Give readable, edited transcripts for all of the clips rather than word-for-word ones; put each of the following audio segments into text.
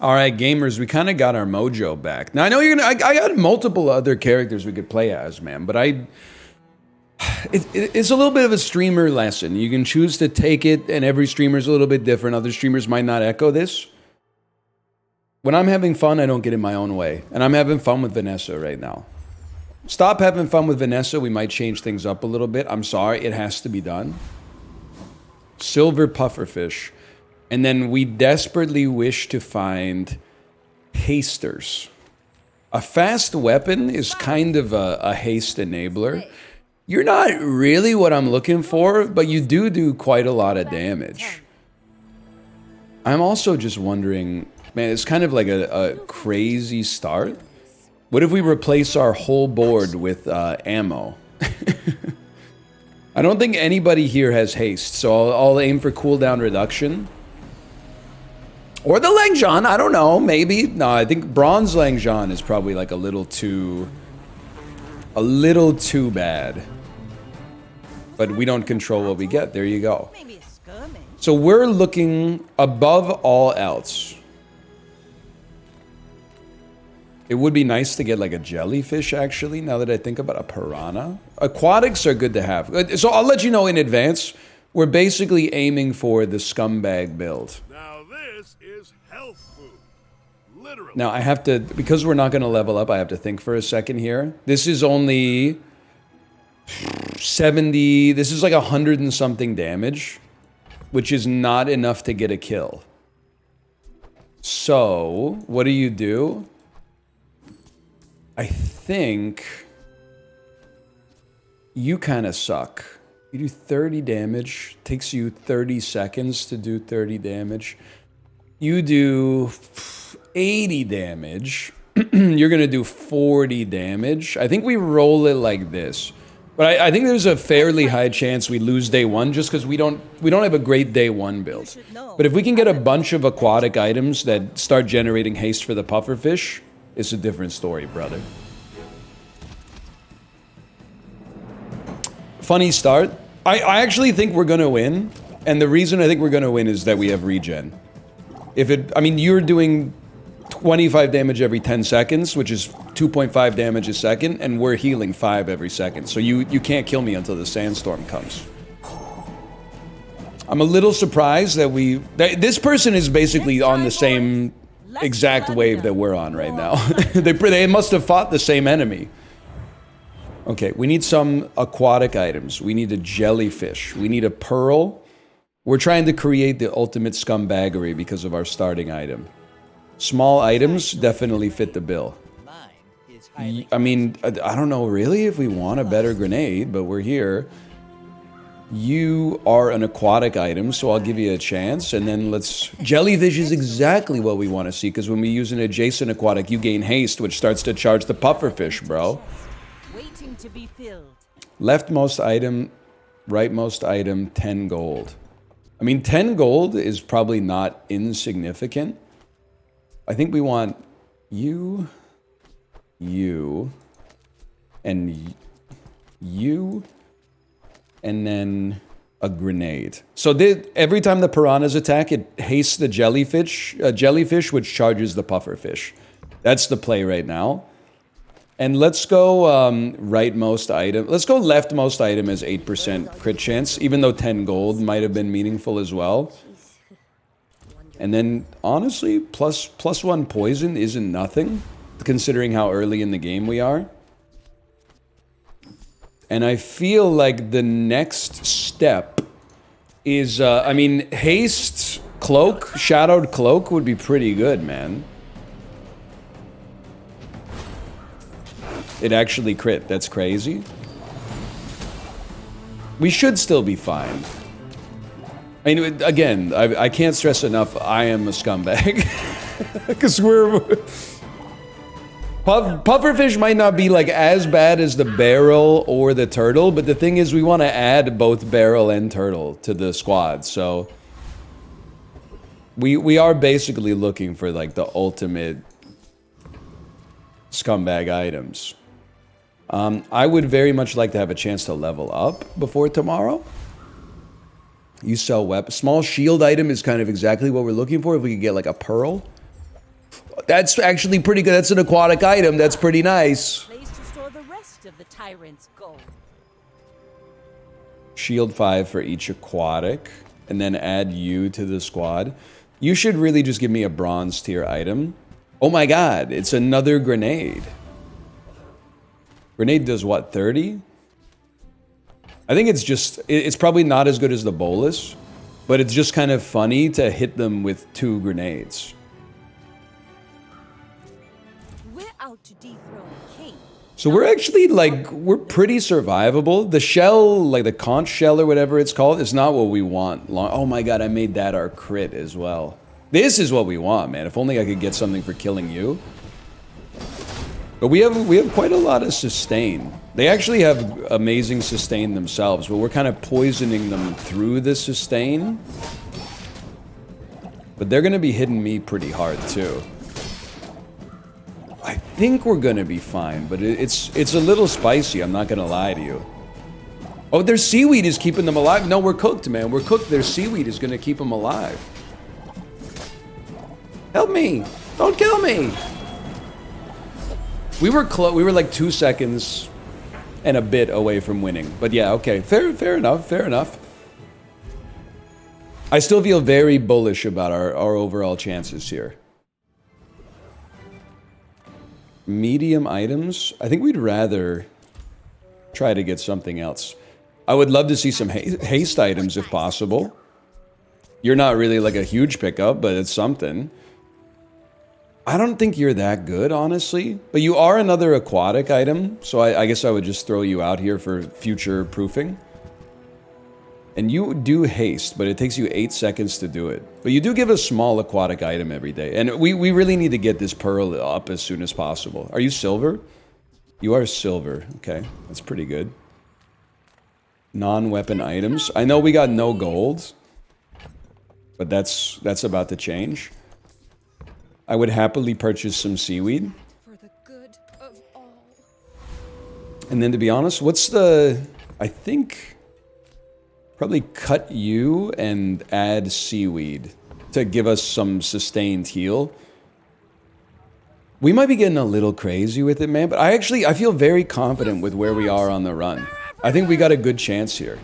All right, gamers, we kind of got our mojo back. Now I know you're gonna. I got multiple other characters we could play as, man, but it's a little bit of a streamer lesson. You can choose to take it, and every streamer's a little bit different. Other streamers might not echo this. When I'm having fun, I don't get in my own way, and I'm having fun with Vanessa right now. Stop having fun with Vanessa. We might change things up a little bit. I'm sorry, it has to be done. Silver pufferfish. And then we desperately wish to find hasters. A fast weapon is kind of a haste enabler. You're not really what I'm looking for, but you do quite a lot of damage. I'm also just wondering, man, it's kind of like a crazy start. What if we replace our whole board with ammo? I don't think anybody here has haste, so I'll aim for cooldown reduction. Or the Langjan, I don't know, maybe. No, I think bronze Langjan is probably like a little too bad. But we don't control what we get. There you go. So we're looking above all else. It would be nice to get like a jellyfish, actually, now that I think about a piranha. Aquatics are good to have. So I'll let you know in advance. We're basically aiming for the scumbag build. Now this is health food. Literally. Now I have to, because we're not going to level up, I have to think for a second here. This is only 70, this is like 100 and something damage, which is not enough to get a kill. So, what do? I think you kind of suck. You do 30 damage, takes you 30 seconds to do 30 damage. You do 80 damage. You're gonna do 40 damage. I think we roll it like this. But I think there's a fairly high chance we lose day one just because we don't have a great day one build. But if we can get a bunch of aquatic items that start generating haste for the pufferfish, it's a different story, brother. Funny start. I actually think we're gonna win, and the reason I think we're gonna win is that we have regen. I mean, you're doing 25 damage every 10 seconds, which is 2.5 damage a second, and we're healing 5 every second. So you can't kill me until the sandstorm comes. I'm a little surprised that this person is basically on the same exact wave that we're on right now. They must have fought the same enemy. Okay, we need some aquatic items. We need a jellyfish. We need a pearl. We're trying to create the ultimate scumbaggery because of our starting item. Small items definitely fit the bill. I mean, I don't know really if we want a better grenade, but we're here. You are an aquatic item, so I'll give you a chance, and then jellyfish is exactly what we want to see, because when we use an adjacent aquatic, you gain haste, which starts to charge the pufferfish, bro. To be filled. Leftmost item, rightmost item, 10 gold. I mean, 10 gold is probably not insignificant. I think we want you, and you, and then a grenade. So every time the piranhas attack, it hastes the jellyfish, which charges the pufferfish. That's the play right now. And let's go rightmost item. Let's go leftmost item as 8% crit chance, even though 10 gold might have been meaningful as well. And then, honestly, plus 1 poison isn't nothing, considering how early in the game we are. And I feel like the next step is, I mean, haste, cloak, shadowed cloak would be pretty good, man. It actually crit. That's crazy. We should still be fine. I mean, again, I can't stress enough, I am a scumbag. Because pufferfish might not be like as bad as the barrel or the turtle, but the thing is we want to add both barrel and turtle to the squad, so... We are basically looking for like the ultimate scumbag items. I would very much like to have a chance to level up before tomorrow. You sell weapons. Small shield item is kind of exactly what we're looking for. If we could get like a pearl. That's actually pretty good. That's an aquatic item. That's pretty nice. Place to store the rest of the tyrant's gold. Shield 5 for each aquatic, and then add you to the squad. You should really just give me a bronze tier item. Oh my god, it's another grenade. Grenade does what, 30? I think it's just, it's probably not as good as the bolus, but it's just kind of funny to hit them with 2 grenades. We're out to dethrone a king. So we're actually, like, we're pretty survivable. The shell, like the conch shell or whatever it's called, is not what we want. Oh my god, I made that our crit as well. This is what we want, man. If only I could get something for killing you. But we have quite a lot of sustain. They actually have amazing sustain themselves, but we're kind of poisoning them through the sustain. But they're going to be hitting me pretty hard, too. I think we're going to be fine, but it's a little spicy, I'm not going to lie to you. Oh, their seaweed is keeping them alive. No, we're cooked, man. We're cooked. Their seaweed is going to keep them alive. Help me! Don't kill me! We were like 2 seconds and a bit away from winning. But yeah, okay. Fair enough, fair enough. I still feel very bullish about our overall chances here. Medium items? I think we'd rather try to get something else. I would love to see some haste items if possible. You're not really like a huge pickup, but it's something. I don't think you're that good, honestly. But you are another aquatic item, so I guess I would just throw you out here for future proofing. And you do haste, but it takes you 8 seconds to do it. But you do give a small aquatic item every day. And we really need to get this pearl up as soon as possible. Are you silver? You are silver. Okay, that's pretty good. Non-weapon items. I know we got no gold, but that's about to change. I would happily purchase some seaweed. For the good of all. And then to be honest, what's the... I think... Probably cut you and add seaweed to give us some sustained heal. We might be getting a little crazy with it, man, but I feel very confident with where we are on the run. I think we got a good chance here.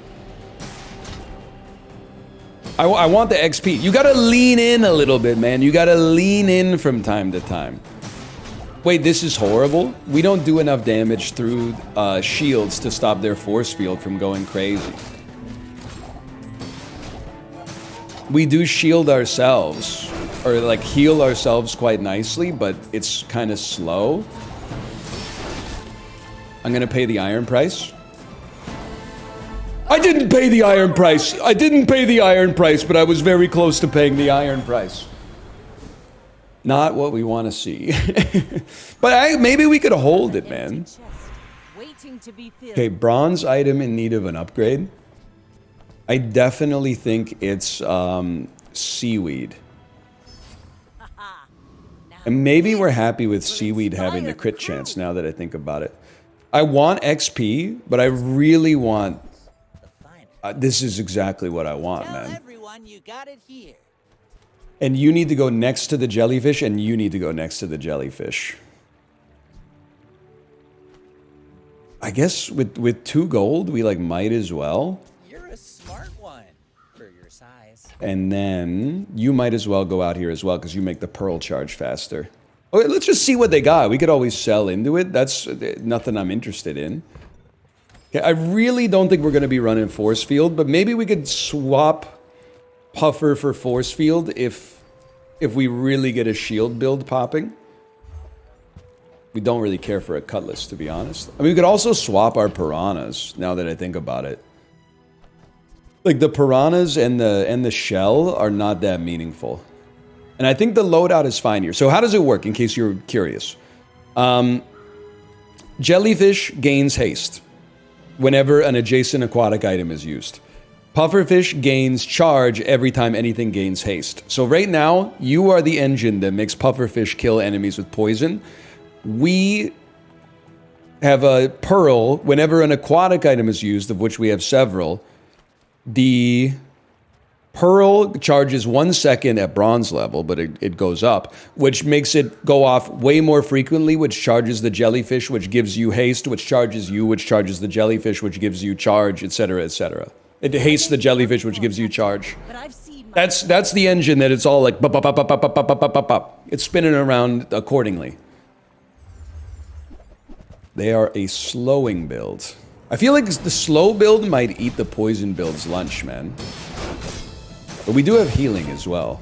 I want the XP. You gotta lean in a little bit, man. You gotta lean in from time to time. Wait, this is horrible? We don't do enough damage through shields to stop their force field from going crazy. We do shield ourselves, or like heal ourselves quite nicely, but it's kind of slow. I'm gonna pay the iron price. I didn't pay the iron price. I didn't pay the iron price, but I was very close to paying the iron price. Not what we want to see. But maybe we could hold it, man. Okay, bronze item in need of an upgrade. I definitely think it's seaweed. And maybe we're happy with seaweed having the crit chance now that I think about it. I want XP, but I really want... this is exactly what I want, man. Everyone, you got it here. And you need to go next to the jellyfish, and you need to go next to the jellyfish. I guess with 2 gold, we like might as well. You're a smart one for your size. And then you might as well go out here as well, because you make the pearl charge faster. Okay, let's just see what they got. We could always sell into it. That's nothing I'm interested in. Okay, I really don't think we're going to be running force field, but maybe we could swap puffer for force field if we really get a shield build popping. We don't really care for a cutlass, to be honest. I mean, we could also swap our piranhas, now that I think about it. Like, the piranhas and the shell are not that meaningful. And I think the loadout is fine here. So how does it work, in case you're curious? Jellyfish gains haste whenever an adjacent aquatic item is used. Pufferfish gains charge every time anything gains haste. So right now, you are the engine that makes pufferfish kill enemies with poison. We have a pearl whenever an aquatic item is used, of which we have several. The Pearl charges 1 second at bronze level, but it goes up, which makes it go off way more frequently, which charges the jellyfish, which gives you haste, which charges you, which charges the jellyfish, which gives you charge, etc., etc. It hastes the jellyfish, which gives you charge. But I've seen my That's the engine that it's all like bop, bop, bop, bop, bop, bop, bop, bop, bop, bop. It's spinning around accordingly. They are a slowing build. I feel like the slow build might eat the poison build's lunch, man. But we do have healing as well.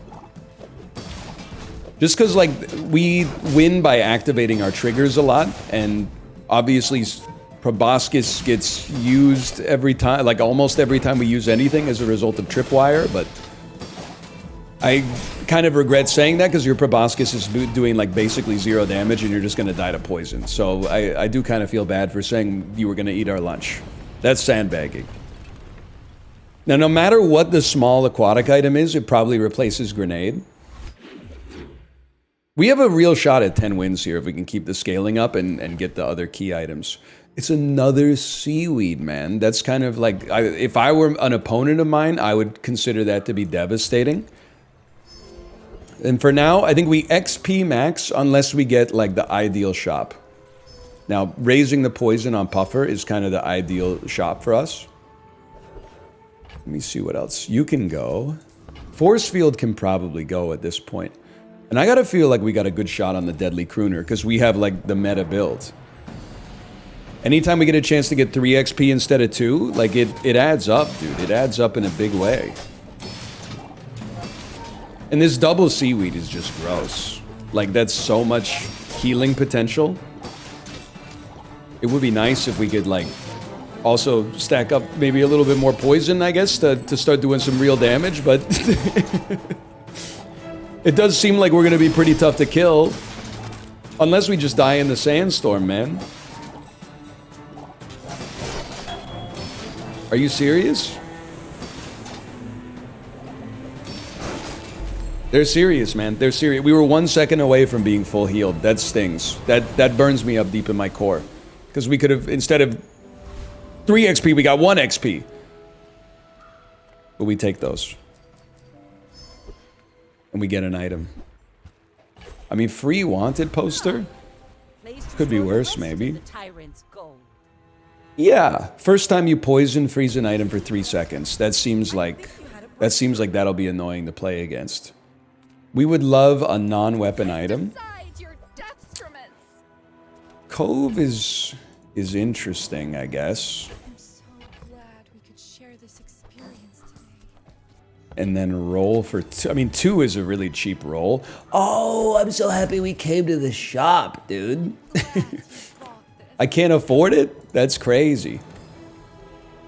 Just because, like, we win by activating our triggers a lot, and obviously Proboscis gets used every time, like almost every time we use anything as a result of tripwire, but I kind of regret saying that because your Proboscis is doing like basically 0 damage and you're just going to die to poison. So I do kind of feel bad for saying you were going to eat our lunch. That's sandbagging. Now, no matter what the small aquatic item is, it probably replaces grenade. We have a real shot at 10 wins here if we can keep the scaling up and get the other key items. It's another seaweed, man. That's kind of like, if I were an opponent of mine, I would consider that to be devastating. And for now, I think we XP max unless we get like the ideal shop. Now, raising the poison on Puffer is kind of the ideal shop for us. Let me see what else. You can go. Force Field can probably go at this point. And I gotta feel like we got a good shot on the Deadly Crooner because we have like the meta build. Anytime we get a chance to get 3 XP instead of 2, like it adds up, dude. It adds up in a big way. And this double seaweed is just gross. Like, that's so much healing potential. It would be nice if we could, like, also stack up maybe a little bit more poison, I guess, to start doing some real damage, but it does seem like we're going to be pretty tough to kill. Unless we just die in the sandstorm, man. Are you serious? They're serious, man. They're serious. We were 1 second away from being full healed. That stings. That burns me up deep in my core. Because we could have, instead of 3 XP, we got 1 XP. But we take those. And we get an item. I mean, free wanted poster? Could be worse, maybe. Yeah. First time you poison, freeze an item for 3 seconds. That seems like that'll be annoying to play against. We would love a non-weapon item. Cove is interesting, I guess. I'm so glad we could share this experience today. And then roll for 2. I mean, 2 is a really cheap roll. Oh, I'm so happy we came to the shop, dude. I can't afford it? That's crazy.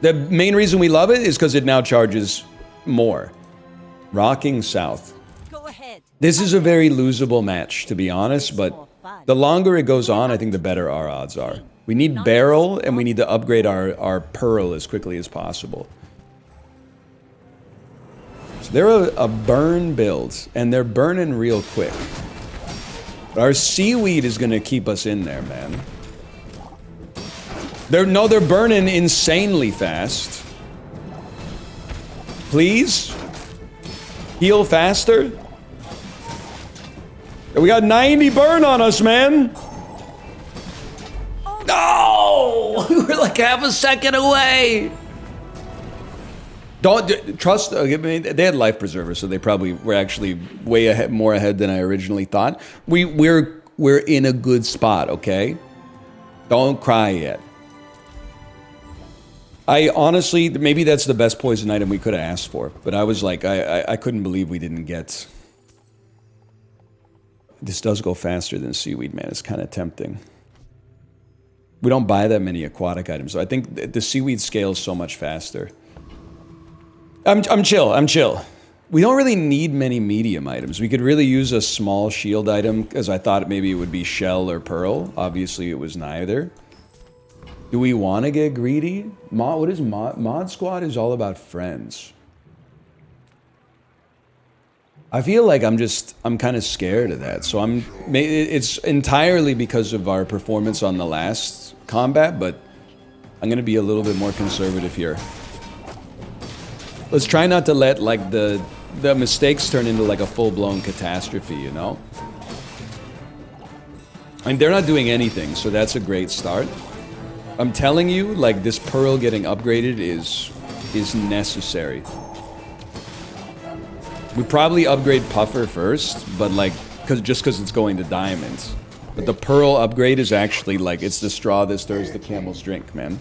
The main reason we love it is because it now charges more. Rocking South. Go ahead. This is a very losable match, to be honest, but the longer it goes on, I think the better our odds are. We need barrel, and we need to upgrade our pearl as quickly as possible. So they're a burn build, and they're burning real quick. But our seaweed is going to keep us in there, man. They're burning insanely fast. Please? Heal faster? We got 90 burn on us, man! No! We were like half a second away! Don't trust. I mean, they had life preservers, so they probably were actually way ahead, more ahead than I originally thought. We're in a good spot, okay? Don't cry yet. I honestly, maybe that's the best poison item we could have asked for, but I was like, I couldn't believe we didn't get. This does go faster than seaweed, man. It's kind of tempting. We don't buy that many aquatic items, so I think the seaweed scales so much faster. I'm chill. I'm chill. We don't really need many medium items. We could really use a small shield item, because I thought maybe it would be shell or pearl. Obviously, it was neither. Do we want to get greedy? What is Mod Squad is all about friends. I feel like I'm kind of scared of that. So it's entirely because of our performance on the last combat, but I'm going to be a little bit more conservative here. Let's try not to let like the mistakes turn into like a full-blown catastrophe, you know? I mean, they're not doing anything, so that's a great start. I'm telling you, like, this pearl getting upgraded is necessary. We probably upgrade Puffer first, but like, just because it's going to diamonds. But the pearl upgrade is actually like, it's the straw that stirs the camel's drink, man.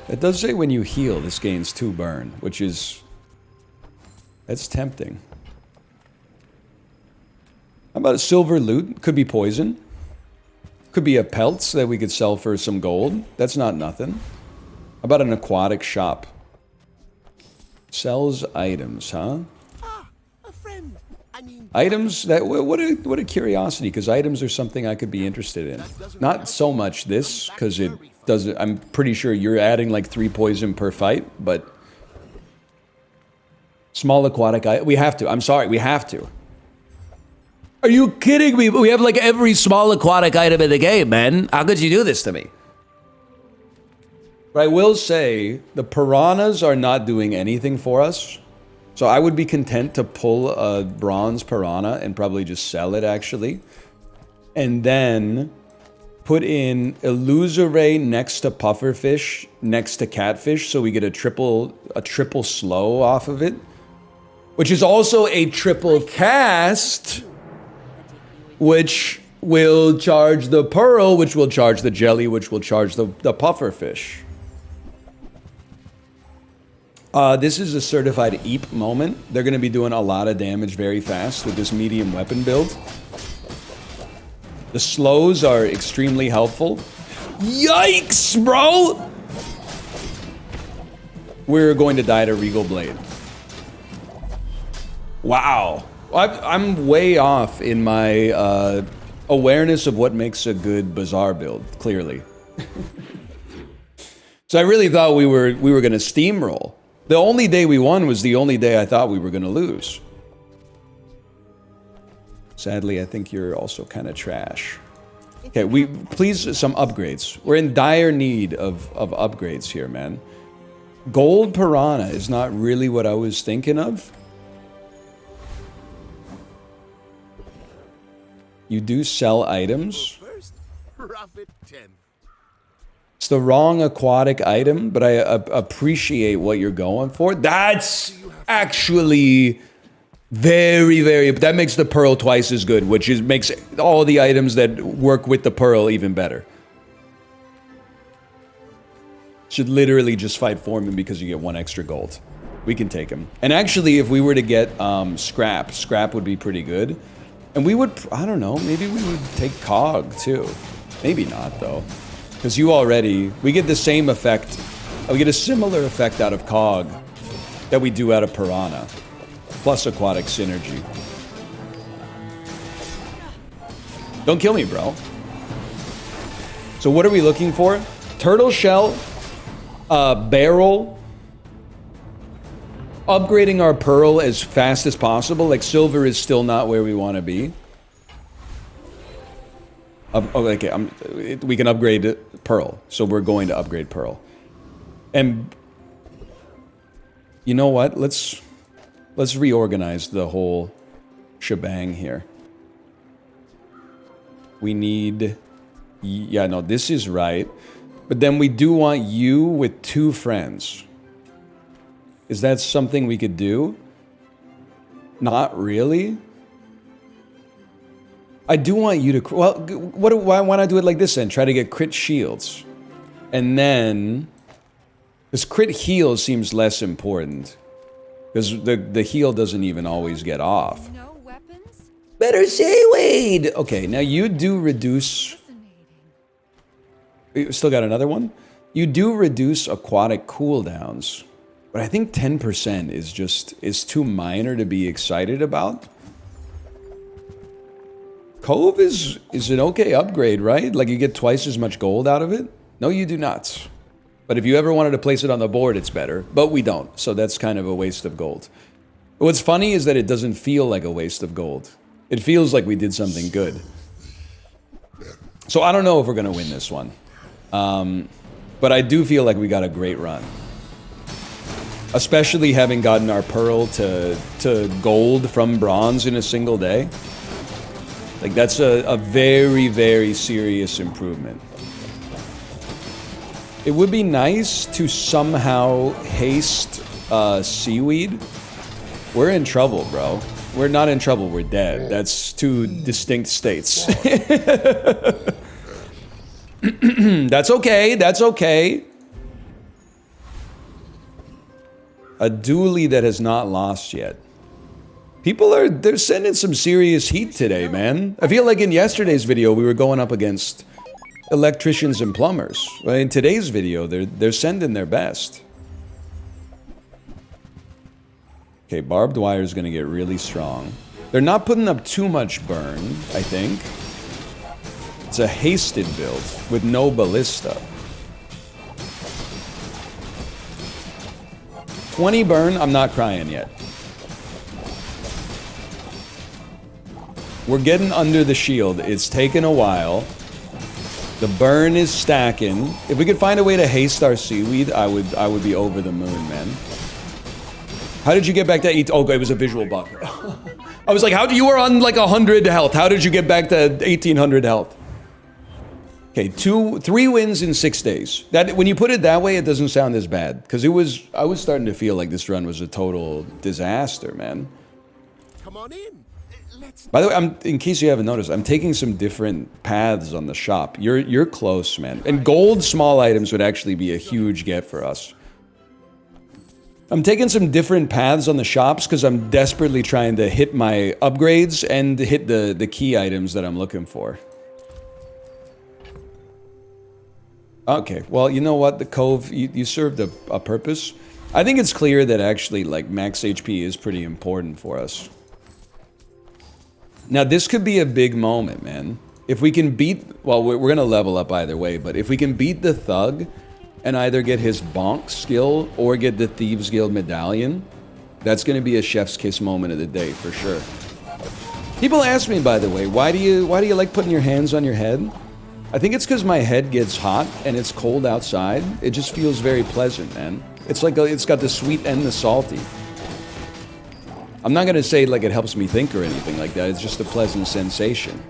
It does say when you heal, this gains 2 burn, which is... that's tempting. How about a silver loot? Could be poison. Could be a pelts that we could sell for some gold. That's not nothing. How about an aquatic shop? Sells items, huh? Ah, a friend. I mean, Items that what a curiosity, because items are something I could be interested in. Not so much this, because it doesn't. I'm pretty sure you're adding like 3 poison per fight, but small aquatic. We have to. I'm sorry, we have to. Are you kidding me? We have like every small aquatic item in the game, man. How could you do this to me? But I will say, the piranhas are not doing anything for us. So I would be content to pull a bronze piranha and probably just sell it, actually. And then put in Illusoray next to pufferfish, next to catfish, so we get a triple slow off of it. Which is also a triple cast, which will charge the pearl, which will charge the jelly, which will charge the pufferfish. This is a certified EAP moment. They're going to be doing a lot of damage very fast with this medium weapon build. The slows are extremely helpful. Yikes, bro! We're going to die to Regal Blade. Wow. I'm way off in my awareness of what makes a good Bazaar build, clearly. So I really thought we were going to steamroll. The only day we won was the only day I thought we were going to lose. Sadly, I think you're also kind of trash. Okay, please, some upgrades. We're in dire need of upgrades here, man. Gold Piranha is not really what I was thinking of. You do sell items. First, profit 10. It's the wrong aquatic item, but I appreciate what you're going for. That's actually very, very... that makes the pearl twice as good, which makes all the items that work with the pearl even better. Should literally just fight Foreman because you get 1 extra gold. We can take him. And actually, if we were to get scrap would be pretty good. And we would, I don't know, maybe we would take Cog too. Maybe not though. Because we get the same effect, we get a similar effect out of Cog that we do out of Piranha. Plus aquatic synergy. Don't kill me, bro. So what are we looking for? Turtle shell, barrel, upgrading our pearl as fast as possible. Like silver is still not where we want to be. Okay, we can upgrade pearl, so we're going to upgrade pearl. And you know what? Let's reorganize the whole shebang here. We need, yeah, no, this is right. But then we do want you with 2 friends. Is that something we could do? Not really. I do want you to... well, why not do it like this then? Try to get crit shields. And then... this crit heal seems less important. Because the heal doesn't even always get off. No weapons? Better say Wade! Okay, now you do reduce... you still got another one? You do reduce aquatic cooldowns. But I think 10% is too minor to be excited about. Cove is an okay upgrade, right? Like you get twice as much gold out of it? No, you do not. But if you ever wanted to place it on the board, it's better. But we don't, so that's kind of a waste of gold. But what's funny is that it doesn't feel like a waste of gold. It feels like we did something good. So I don't know if we're going to win this one. But I do feel like we got a great run. Especially having gotten our pearl to gold from bronze in a single day. Like, that's a very, very serious improvement. It would be nice to somehow haste seaweed. We're in trouble, bro. We're not in trouble, we're dead. That's two distinct states. That's okay, that's okay. A dually that has not lost yet. People they're sending some serious heat today, man. I feel like in yesterday's video we were going up against electricians and plumbers. Well, in today's video, they're sending their best. Okay, barbed wire is going to get really strong. They're not putting up too much burn, I think. It's a hasted build with no ballista. 20 burn, I'm not crying yet. We're getting under the shield. It's taken a while. The burn is stacking. If we could find a way to haste our seaweed, I would be over the moon, man. How did you get back to 8? Oh, it was a visual bug. I was like, you were on like 100 health. How did you get back to 1800 health? Okay, 3 wins in 6 days. That, when you put it that way, it doesn't sound as bad. Because I was starting to feel like this run was a total disaster, man. Come on in. Let's. By the way, in case you haven't noticed, I'm taking some different paths on the shop. You're close, man. And gold small items would actually be a huge get for us. I'm taking some different paths on the shops because I'm desperately trying to hit my upgrades and hit the key items that I'm looking for. Okay, well, you know what? The Cove, you served a purpose. I think it's clear that actually, like, max HP is pretty important for us. Now, this could be a big moment, man. If we can beat... Well, we're going to level up either way, but if we can beat the Thug and either get his Bonk skill or get the Thieves Guild medallion, that's going to be a chef's kiss moment of the day, for sure. People ask me, by the way, why do you like putting your hands on your head? I think it's because my head gets hot and it's cold outside. It just feels very pleasant, man. It's like it's got the sweet and the salty. I'm not gonna say like it helps me think or anything like that. It's just a pleasant sensation.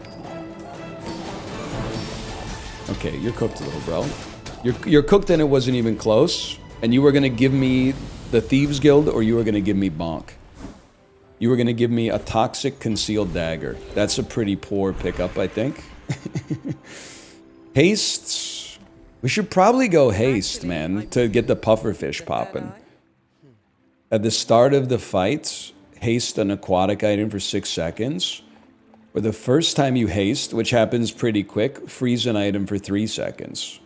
Okay, you're cooked a little, bro. You're cooked and it wasn't even close. And you were gonna give me the Thieves Guild or you were gonna give me Bonk. You were gonna give me a toxic concealed dagger. That's a pretty poor pickup, I think. Hastes. We should probably go haste, man, to get the pufferfish popping. At the start of the fight, haste an aquatic item for 6 seconds. Or the first time you haste, which happens pretty quick, freeze an item for 3 seconds.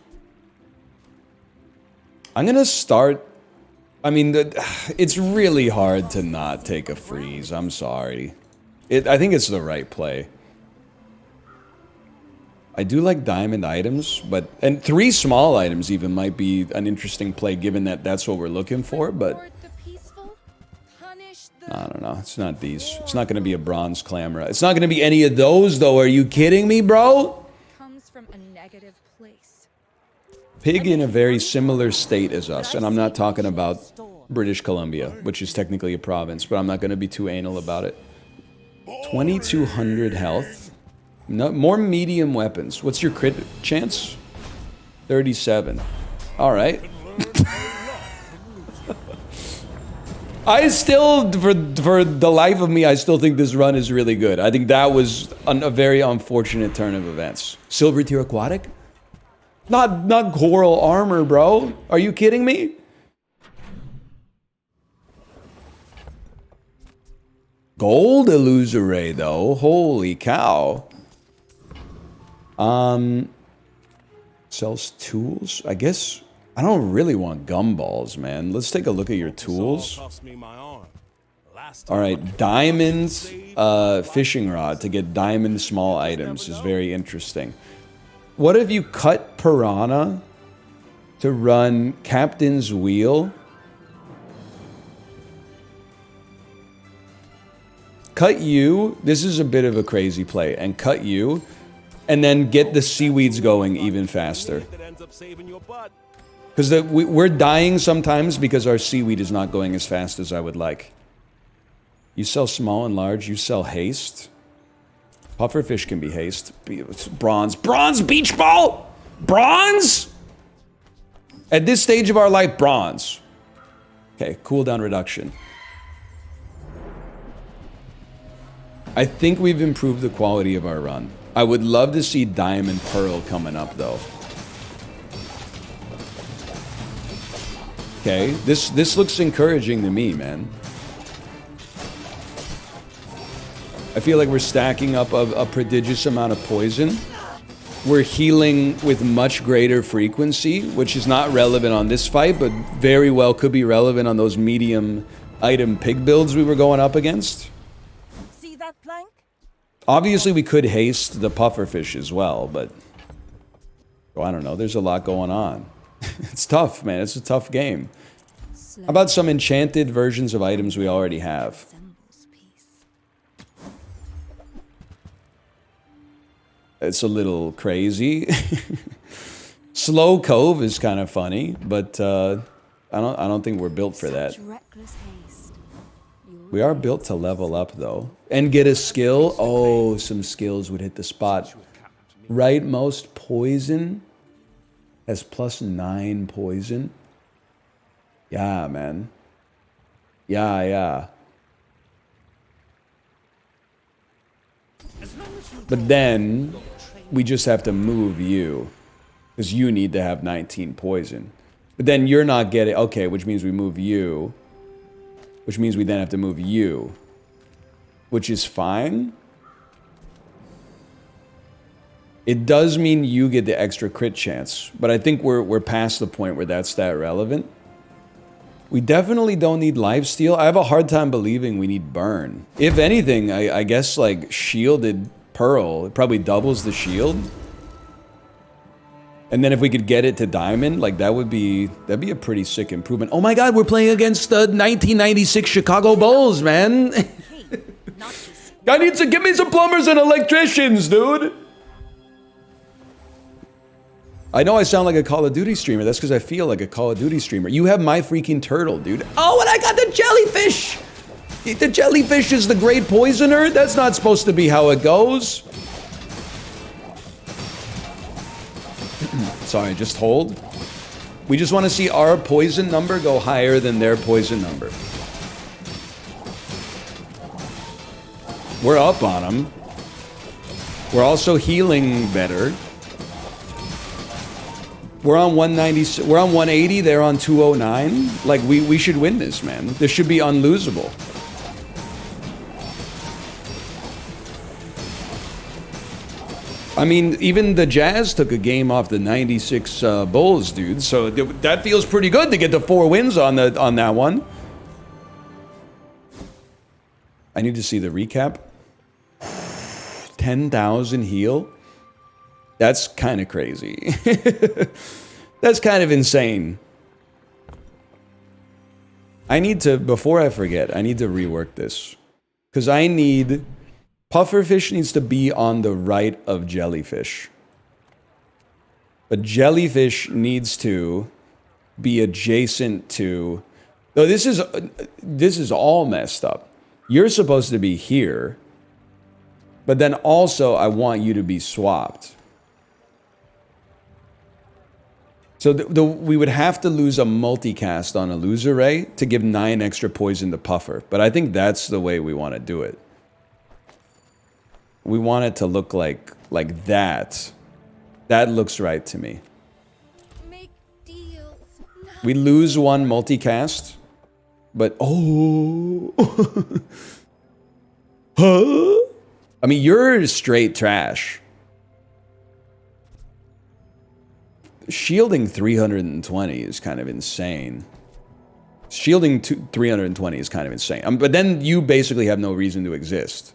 I'm gonna start... I mean, it's really hard to not take a freeze. I'm sorry. I think it's the right play. I do like diamond items, but... And 3 small items even might be an interesting play, given that that's what we're looking for, but... I don't know. It's not these. It's not going to be a bronze clamor. It's not going to be any of those, though. Are you kidding me, bro? Comes from a negative place. Pig in a very similar state as us, and I'm not talking about British Columbia, which is technically a province, but I'm not going to be too anal about it. 2,200 health. No, more medium weapons. What's your crit chance? 37. All right. I still, for the life of me, I still think this run is really good. I think that was a very unfortunate turn of events. Silver tier aquatic? Not coral armor, bro. Are you kidding me? Gold illusory, though. Holy cow. Sells tools? I guess... I don't really want gumballs, man. Let's take a look at your tools. Alright, diamond fishing rod to get diamond small items is very interesting. What if you cut piranha to run captain's wheel? Cut you, this is a bit of a crazy play, and cut you, and then get the seaweeds going even faster. Because we're dying sometimes because our seaweed is not going as fast as I would like. You sell small and large, you sell haste. Pufferfish can be haste. Bronze. Bronze beach ball! Bronze? At this stage of our life, bronze. Okay, cooldown reduction. I think we've improved the quality of our run. I would love to see Diamond Pearl coming up, though. Okay, this looks encouraging to me, man. I feel like we're stacking up a prodigious amount of poison. We're healing with much greater frequency, which is not relevant on this fight, but very well could be relevant on those medium item pig builds we were going up against. See that plank? Obviously, we could haste the pufferfish as well, but... Oh, I don't know, there's a lot going on. It's tough, man. It's a tough game. How about some enchanted versions of items we already have? It's a little crazy. Slow Cove is kind of funny, but I don't think we're built for that. We are built to level up though. And get a skill. Oh, some skills would hit the spot. Rightmost poison has +9 poison. Yeah, man. Yeah. But then we just have to move you, because you need to have 19 poison. But then you're not getting... Okay, which means we move you. Which means we then have to move you. Which is fine. It does mean you get the extra crit chance. But I think we're past the point where that's that relevant. We definitely don't need lifesteal. I have a hard time believing we need burn. If anything, I guess like shielded pearl, it probably doubles the shield. And then if we could get it to diamond, like that'd be a pretty sick improvement. Oh my god, we're playing against the 1996 Chicago Bulls, man. I need to give me some plumbers and electricians, dude. I know I sound like a Call of Duty streamer. That's because I feel like a Call of Duty streamer. You have my freaking turtle, dude. Oh, and I got the jellyfish! The jellyfish is the great poisoner? That's not supposed to be how it goes. Sorry, just hold. We just want to see our poison number go higher than their poison number. We're up on them. We're also healing better. We're on 190. We're on 180. They're on 209. Like we should win this, man. This should be unlosable. I mean, even the Jazz took a game off the 96 Bulls, dude. So that feels pretty good to get the 4 wins on that one. I need to see the recap. 10,000 heal. That's kind of crazy. That's kind of insane. I need to, before I forget, I need to rework this. Because I need... Pufferfish needs to be on the right of jellyfish. But jellyfish needs to be adjacent to... Though this is all messed up. You're supposed to be here. But then also, I want you to be swapped. So we would have to lose a multicast on a loser ray to give 9 extra poison to Puffer. But I think that's the way we want to do it. We want it to look like that. That looks right to me. Make deals. We lose 1 multicast. But, oh. Huh? I mean, you're straight trash. Shielding 320 is kind of insane. Shielding 320 is kind of insane. But then you basically have no reason to exist.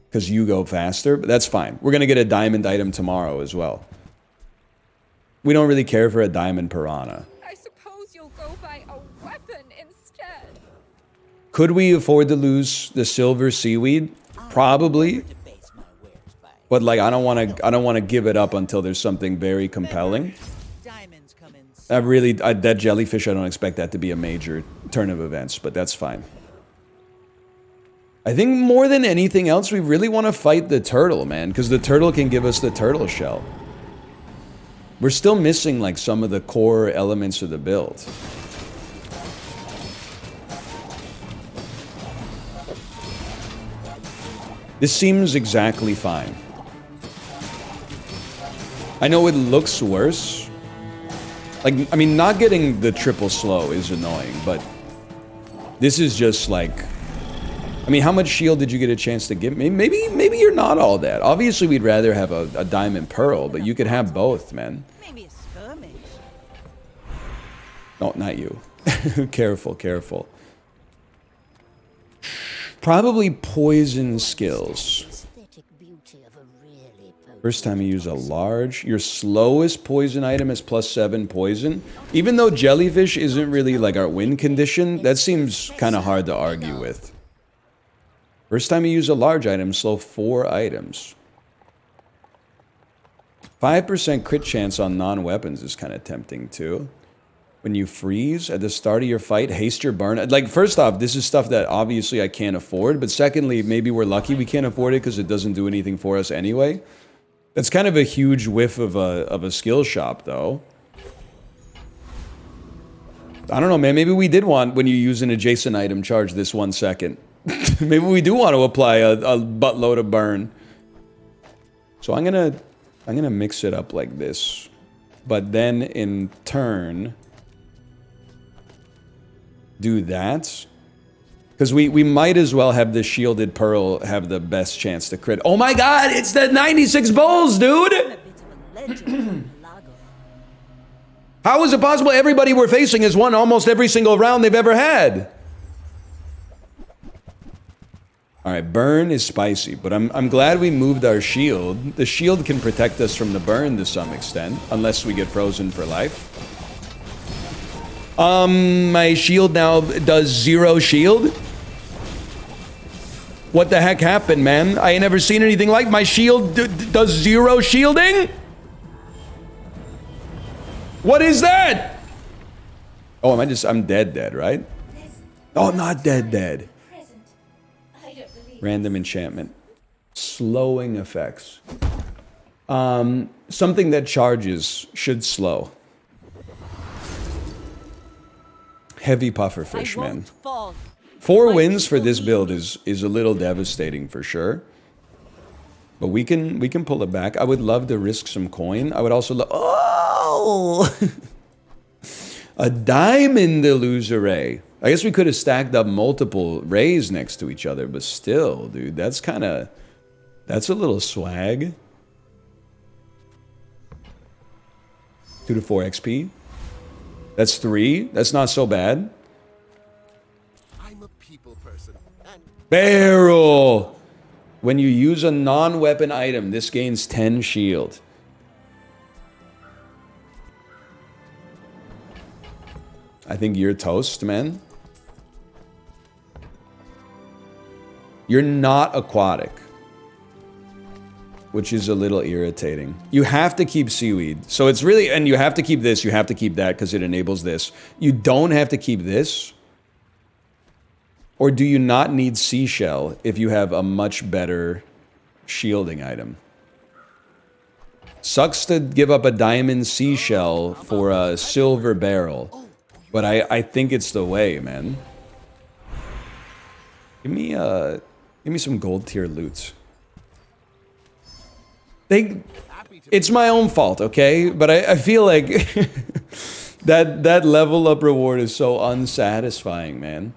Because you go faster, but that's fine. We're going to get a diamond item tomorrow as well. We don't really care for a diamond piranha. I suppose you'll go buy a weapon instead. Could we afford to lose the silver seaweed? Probably. But like I don't want to give it up until there's something very compelling. Diamonds come in that jellyfish, I don't expect that to be a major turn of events, but that's fine. I think more than anything else, we really want to fight the turtle, man, because the turtle can give us the turtle shell. We're still missing, like, some of the core elements of the build. This seems exactly fine. I know it looks worse. Like, I mean, not getting the triple slow is annoying, but this is just like... I mean, how much shield did you get a chance to give me? Maybe you're not all that. Obviously, we'd rather have a diamond pearl, but you could have both, man. Maybe a skirmish. No, not you. Careful, careful. Probably poison skills. First time you use a large. Your slowest poison item is +7 poison. Even though jellyfish isn't really like our win condition, that seems kind of hard to argue with. First time you use a large item, slow 4 items. 5% crit chance on non-weapons is kind of tempting too. When you freeze at the start of your fight, haste your burn. Like, first off, this is stuff that obviously I can't afford, but secondly, maybe we're lucky we can't afford it because it doesn't do anything for us anyway. That's kind of a huge whiff of a skill shop, though. I don't know, man. Maybe we did want, when you use an adjacent item, charge this 1 second. Maybe we do want to apply a buttload of burn. So I'm gonna mix it up like this, but then in turn do that, because we might as well have the shielded pearl have the best chance to crit. Oh my god, it's the 96 bowls, dude! I'm a bit of a legend. Lago. How is it possible everybody we're facing has won almost every single round they've ever had? Alright, burn is spicy, but I'm glad we moved our shield. The shield can protect us from the burn to some extent, unless we get frozen for life. My shield now does 0 shield? What the heck happened, man? I ain't never seen anything like my shield does 0 shielding? What is that? Oh, I'm dead, right? Oh, not dead. Random enchantment. Slowing effects. Something that charges should slow. Heavy pufferfish, I man. won't fall. 4 wins for this build is a little devastating for sure. But we can pull it back. I would love to risk some coin. I would also oh! A diamond illusory. I guess we could have stacked up multiple rays next to each other, but still, dude, that's a little swag. 2 to 4 XP. That's 3. That's not so bad. I'm a people person. And Barrel! When you use a non-weapon item, this gains 10 shield. I think you're toast, man. You're not aquatic, which is a little irritating. You have to keep seaweed. So it's really, and you have to keep this, you have to keep that because it enables this. You don't have to keep this. Or do you not need seashell if you have a much better shielding item? Sucks to give up a diamond seashell for a silver barrel. But I think it's the way, man. Give me some gold tier loot. It's my own fault, okay? But I feel like that level up reward is so unsatisfying, man.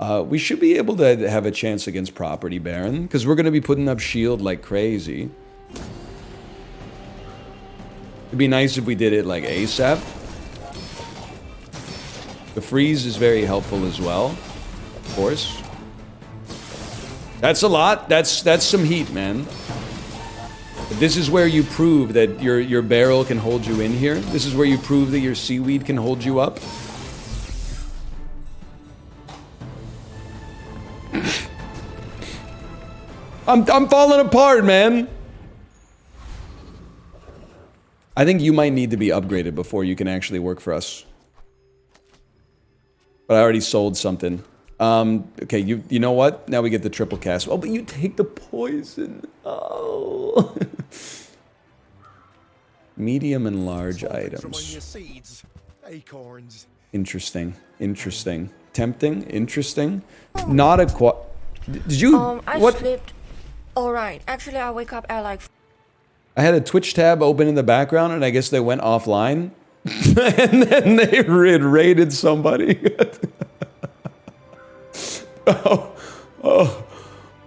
We should be able to have a chance against Property Baron, because we're going to be putting up shield like crazy. It'd be nice if we did it like ASAP. The freeze is very helpful as well, of course. That's a lot. That's some heat, man. But this is where you prove that your barrel can hold you in here. This is where you prove that your seaweed can hold you up. I'm falling apart, man. I think you might need to be upgraded before you can actually work for us. But I already sold something. Okay, you know what? Now we get the triple cast. Oh, but you take the poison. Oh. Medium and large items. Seeds, acorns. Interesting. Interesting. Tempting. Interesting. Not a Did you... I what? slept. Alright. Actually, I wake up at like... I had a Twitch tab open in the background, and I guess they went offline. And then they raided somebody.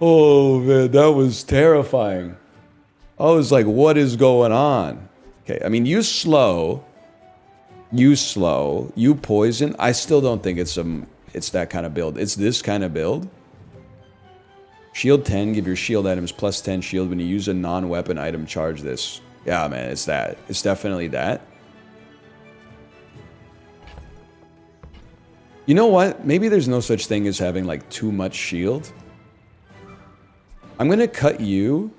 Oh, man, that was terrifying. I was like, what is going on? Okay, I mean, you slow, you poison. I still don't think it's that kind of build. It's this kind of build. Shield 10, give your shield items plus 10 shield when you use a non-weapon item, charge this. Yeah, man, it's that. It's definitely that. You know what? Maybe there's no such thing as having, like, too much shield. I'm gonna cut you,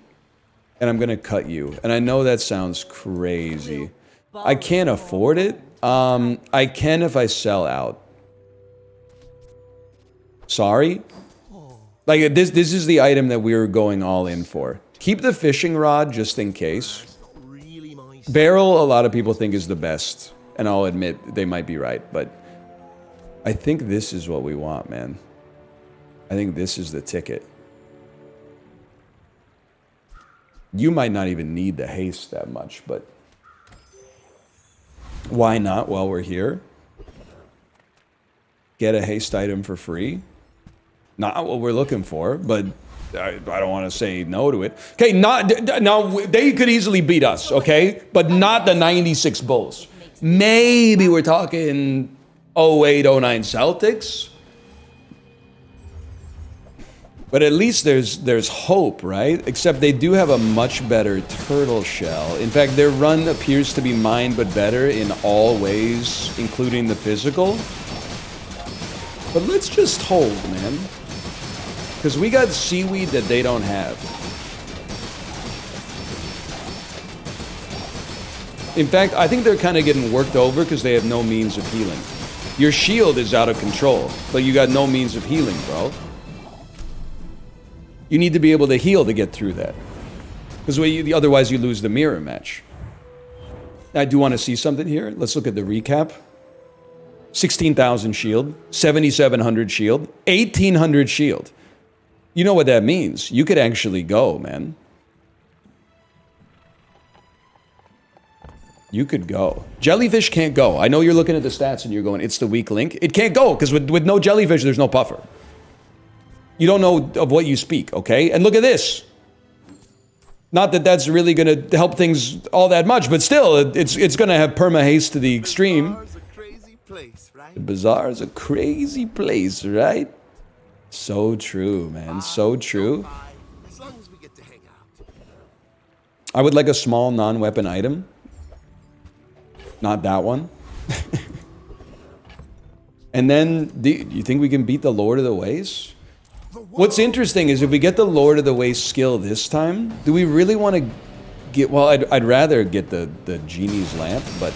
and I'm gonna cut you. And I know that sounds crazy. I can't afford it. I can if I sell out. Sorry? Like, this is the item that we were going all in for. Keep the fishing rod just in case. Barrel, a lot of people think is the best. And I'll admit, they might be right, but... I think this is what we want, man. I think this is the ticket. You might not even need the haste that much, but... Why not while we're here? Get a haste item for free? Not what we're looking for, but I don't want to say no to it. Okay, now they could easily beat us, okay? But not the 96 Bulls. Maybe we're talking 08, 09 Celtics. But at least there's hope, right? Except they do have a much better turtle shell. In fact, their run appears to be mine, but better in all ways, including the physical. But let's just hold, man. Because we got seaweed that they don't have. In fact, I think they're kind of getting worked over because they have no means of healing. Your shield is out of control, but you got no means of healing, bro. You need to be able to heal to get through that. Because otherwise you lose the mirror match. I do want to see something here. Let's look at the recap. 16,000 shield, 7,700 shield, 1,800 shield. You know what that means. You could actually go, man. You could go. Jellyfish can't go. I know you're looking at the stats and you're going, it's the weak link. It can't go, because with no jellyfish, there's no puffer. You don't know of what you speak, okay? And look at this. Not that that's really going to help things all that much, but still, it's going to have perma-haste to the extreme. Bazaar's a crazy place, right? The bazaar is a crazy place, right? So true, man. So true. As long as we get to hang out. I would like a small non-weapon item. Not that one. And then, do you think we can beat the Lord of the Ways? What's interesting is if we get the Lord of the Ways skill this time, do we really want to get... Well, I'd rather get the Genie's Lamp, but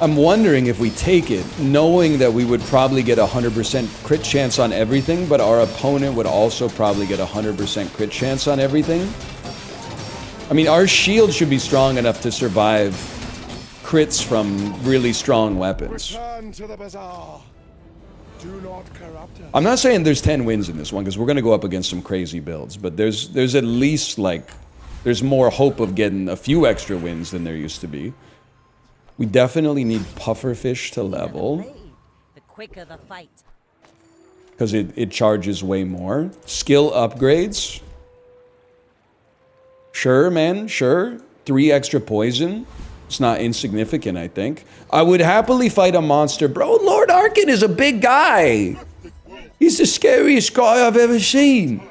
I'm wondering if we take it, knowing that we would probably get 100% crit chance on everything, but our opponent would also probably get 100% crit chance on everything. I mean, our shield should be strong enough to survive crits from really strong weapons. Return to the bazaar. Do not corrupt us. I'm not saying there's 10 wins in this one, because we're going to go up against some crazy builds, but there's at least, like, there's more hope of getting a few extra wins than there used to be. We definitely need pufferfish to level, The quicker the fight. because it charges way more. Skill upgrades. Sure, man, sure. 3 extra poison. It's not insignificant, I think. I would happily fight a monster. Bro, Lord Arkin is a big guy. He's the scariest guy I've ever seen.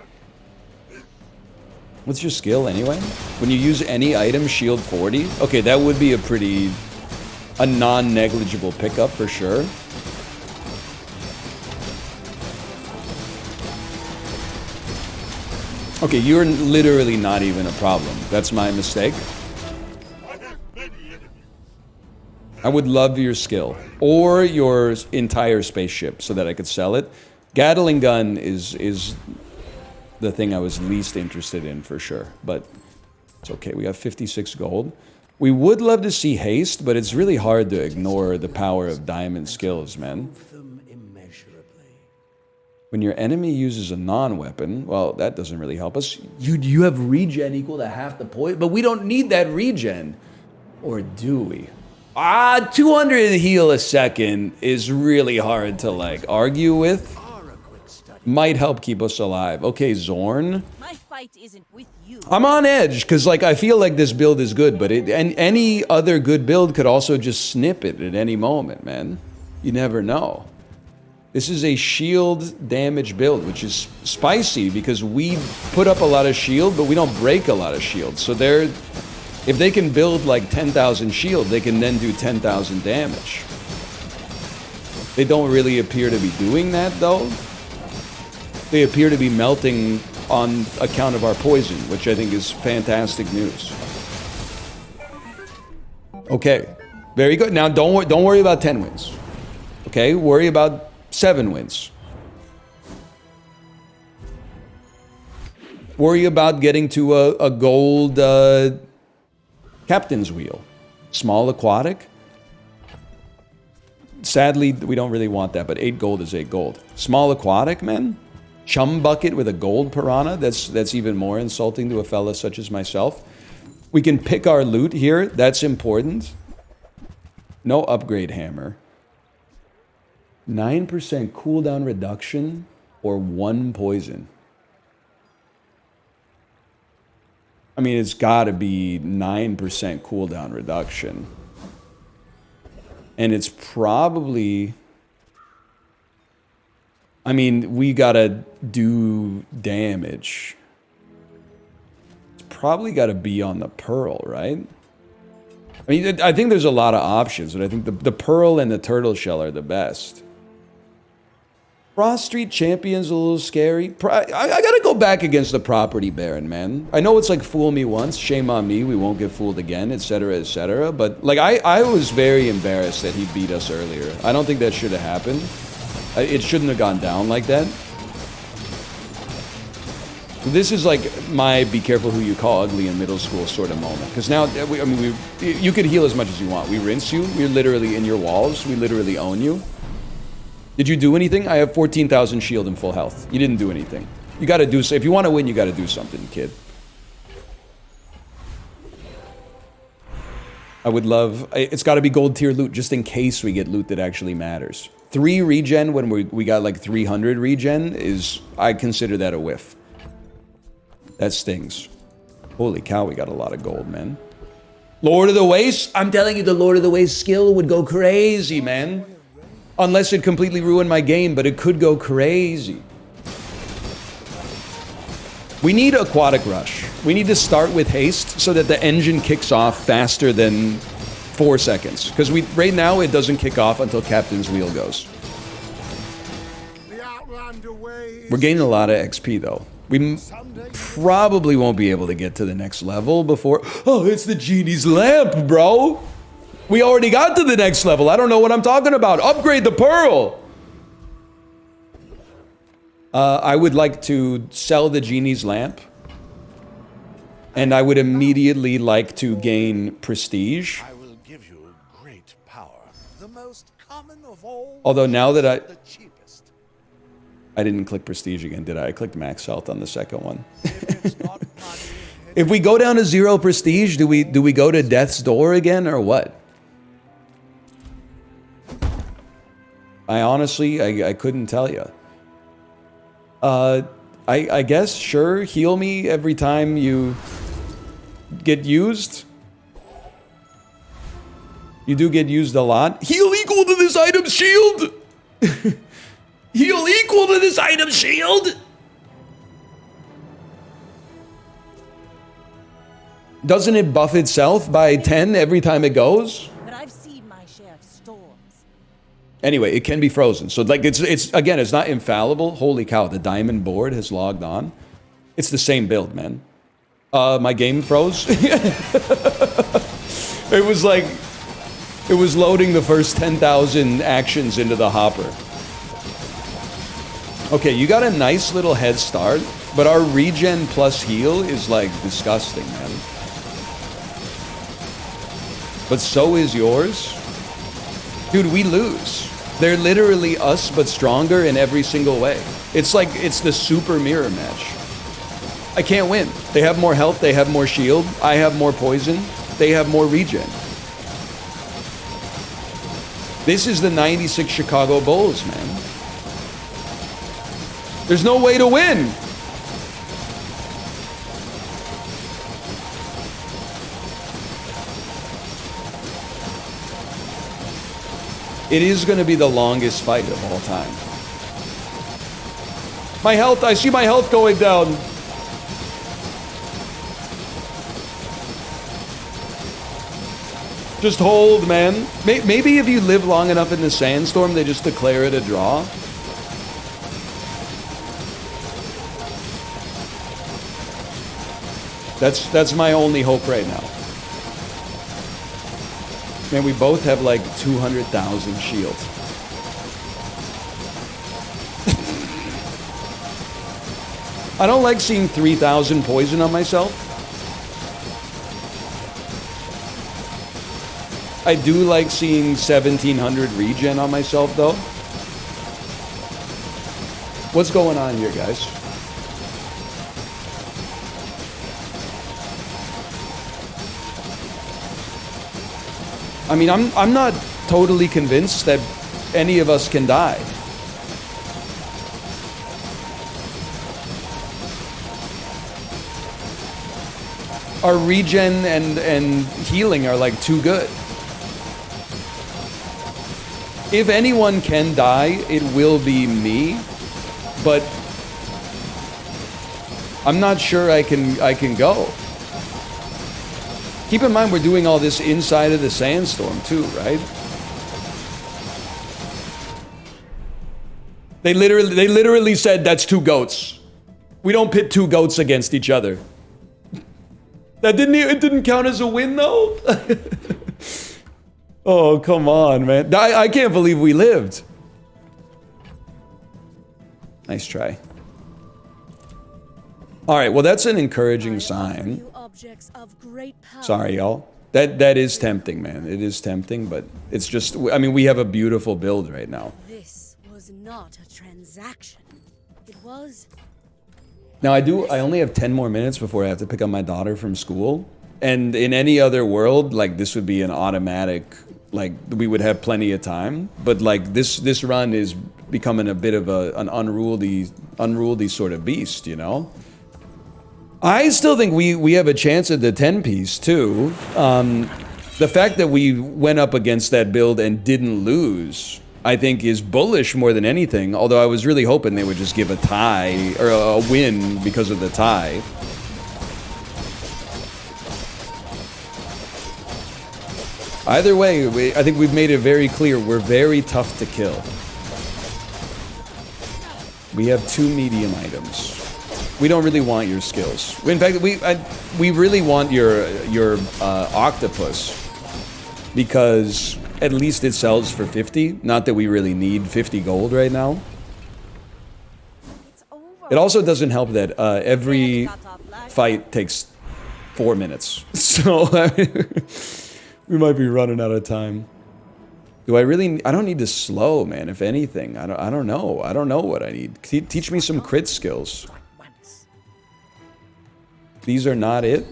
What's your skill, anyway? When you use any item, shield 40? Okay, that would be a non-negligible pickup for sure. Okay, you're literally not even a problem. That's my mistake. I have many enemies. I would love your skill or your entire spaceship so that I could sell it. Gatling gun is the thing I was least interested in for sure, but it's okay. We have 56 gold. We would love to see haste, but it's really hard to ignore the power of diamond skills, man. When your enemy uses a non-weapon, well, that doesn't really help us. You have regen equal to half the point, but we don't need that regen. Or do we? 200 heal a second is really hard to, like, argue with. Might help keep us alive. Okay, Zorn. My fight isn't with you. I'm on edge, because, like, I feel like this build is good, but any other good build could also just snip it at any moment, man. You never know. This is a shield damage build, which is spicy, because we put up a lot of shield, but we don't break a lot of shield. So if they can build, like, 10,000 shield, they can then do 10,000 damage. They don't really appear to be doing that, though. They appear to be melting on account of our poison, which I think is fantastic news. Okay, very good. Now don't worry about 10 wins. Okay, worry about 7 wins. Worry about getting to a gold captain's wheel. Small aquatic. Sadly, we don't really want that, but 8 gold is 8 gold. Small aquatic, man. Chum bucket with a gold piranha, that's even more insulting to a fella such as myself. We can pick our loot here, that's important. No upgrade hammer. 9% cooldown reduction or 1 poison. I mean, it's gotta be 9% cooldown reduction. And it's probably... I mean, we gotta do damage. It's probably gotta be on the Pearl, right? I mean, I think there's a lot of options, but I think the Pearl and the Turtle Shell are the best. Frost Street Champion's a little scary. I gotta go back against the Property Baron, man. I know it's like, fool me once, shame on me, we won't get fooled again, etc., etc. But, like, I was very embarrassed that he beat us earlier. I don't think that should have happened. It shouldn't have gone down like that. This is like my be careful who you call ugly in middle school sort of moment. Because now, you could heal as much as you want. We rinse you. We're literally in your walls. We literally own you. Did you do anything? I have 14,000 shield and full health. You didn't do anything. You got to do so. If you want to win, you got to do something, kid. I would love... It's got to be gold tier loot just in case we get loot that actually matters. 3 regen when we got like 300 regen is... I consider that a whiff. That stings. Holy cow, we got a lot of gold, man. Lord of the Waste? I'm telling you, the Lord of the Waste skill would go crazy, man. Unless it completely ruined my game, but it could go crazy. We need Aquatic Rush. We need to start with haste so that the engine kicks off faster than 4 seconds. Because right now, it doesn't kick off until Captain's Wheel goes. We're gaining a lot of XP, though. We probably won't be able to get to the next level before... Oh, it's the genie's lamp, bro! We already got to the next level. I don't know what I'm talking about. Upgrade the Pearl! I would like to sell the genie's lamp. And I would immediately like to gain prestige. I will give you great power. The most common of all. Although now that the cheapest. I didn't click prestige again, did I? I clicked max health on the second one. If it's not money, If we go down to 0 prestige, do we go to death's door again or what? I honestly, I couldn't tell you. I guess, sure, heal me every time you get used. You do get used a lot. Heal equal to this item's shield! Heal equal to this item's shield! Doesn't it buff itself by 10 every time it goes? But I've seen my share of storms. Anyway, it can be frozen. So, like, it's again, it's not infallible. Holy cow, the diamond board has logged on. It's the same build, man. My game froze. It was like, It was loading the first 10,000 actions into the hopper. Okay, you got a nice little head start, but our regen plus heal is like disgusting, man. But so is yours. Dude, we lose. They're literally us, but stronger in every single way. It's like, it's the super mirror match. I can't win. They have more health, they have more shield, I have more poison, they have more regen. This is the 96 Chicago Bulls, man. There's no way to win. It is going to be the longest fight of all time. My health, I see my health going down. Just hold, man. Maybe if you live long enough in the sandstorm, they just declare it a draw. That's my only hope right now. Man, we both have like 200,000 shield. I don't like seeing 3,000 poison on myself. I do like seeing 1,700 regen on myself, though. What's going on here, guys? I mean, I'm not totally convinced that any of us can die. Our regen and healing are like too good. If anyone can die, it will be me, but I'm not sure I can go. Keep in mind we're doing all this inside of the sandstorm too, right? They literally said that's two goats. We don't pit two goats against each other. It didn't count as a win though. Oh, come on, man. I can't believe we lived. Nice try. All right, well, that's an encouraging sign. Sorry, y'all. That is tempting, man. It is tempting, but it's just, I mean, we have a beautiful build right now. This was not a transaction. It was... Now, I only have 10 more minutes before I have to pick up my daughter from school. And in any other world, like, this would be an automatic, like, we would have plenty of time. But, like, this run is becoming a bit of an unruly sort of beast, you know? I still think we have a chance at the 10-piece, too. The fact that we went up against that build and didn't lose, I think, is bullish more than anything. Although I was really hoping they would just give a tie, or a win because of the tie. Either way, I think we've made it very clear we're very tough to kill. We have 2 medium items. We don't really want your skills. In fact, we really want your octopus, because at least it sells for 50. Not that we really need 50 gold right now. It also doesn't help that every fight takes 4 minutes. So we might be running out of time. Do I really? I don't need to slow, man. If anything, I don't know. I don't know what I need. Teach me some crit skills. These are not it.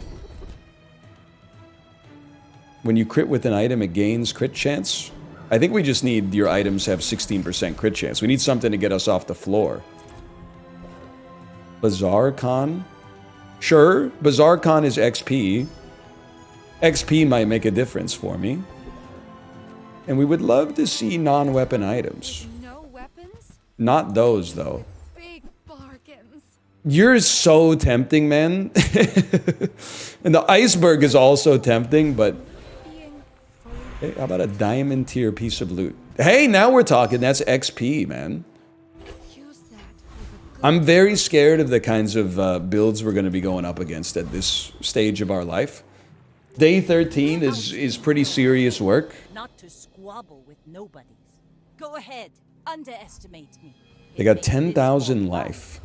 When you crit with an item, it gains crit chance. I think we just need your items have 16% crit chance. We need something to get us off the floor. Bazaar Con? Sure, Bazaar Con is XP. XP might make a difference for me. And we would love to see non-weapon items. No weapons? Not those, though. Big bargains. You're so tempting, man. And the iceberg is also tempting, but... Hey, how about a diamond tier piece of loot? Hey, now we're talking. That's XP, man. I'm very scared of the kinds of builds we're going to be going up against at this stage of our life. Day 13 is pretty serious work. Not to squabble with nobodies. Go ahead, underestimate me. They got 10,000 life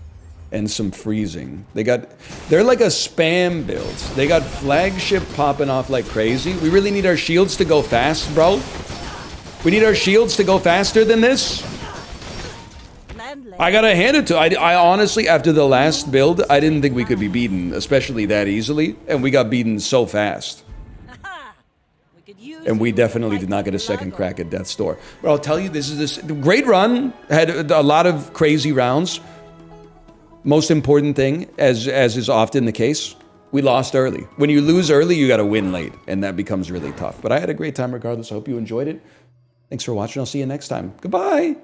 and some freezing. They're like a spam build. They got flagship popping off like crazy. We really need our shields to go fast, bro. We need our shields to go faster than this. I gotta hand it to. I honestly, after the last build, I didn't think we could be beaten, especially that easily, and we got beaten so fast. And we definitely did not get a second crack at Death's Door. But I'll tell you, this is this great run. Had a lot of crazy rounds. Most important thing, as is often the case, we lost early. When you lose early, you gotta win late, and that becomes really tough. But I had a great time regardless. I hope you enjoyed it. Thanks for watching. I'll see you next time. Goodbye.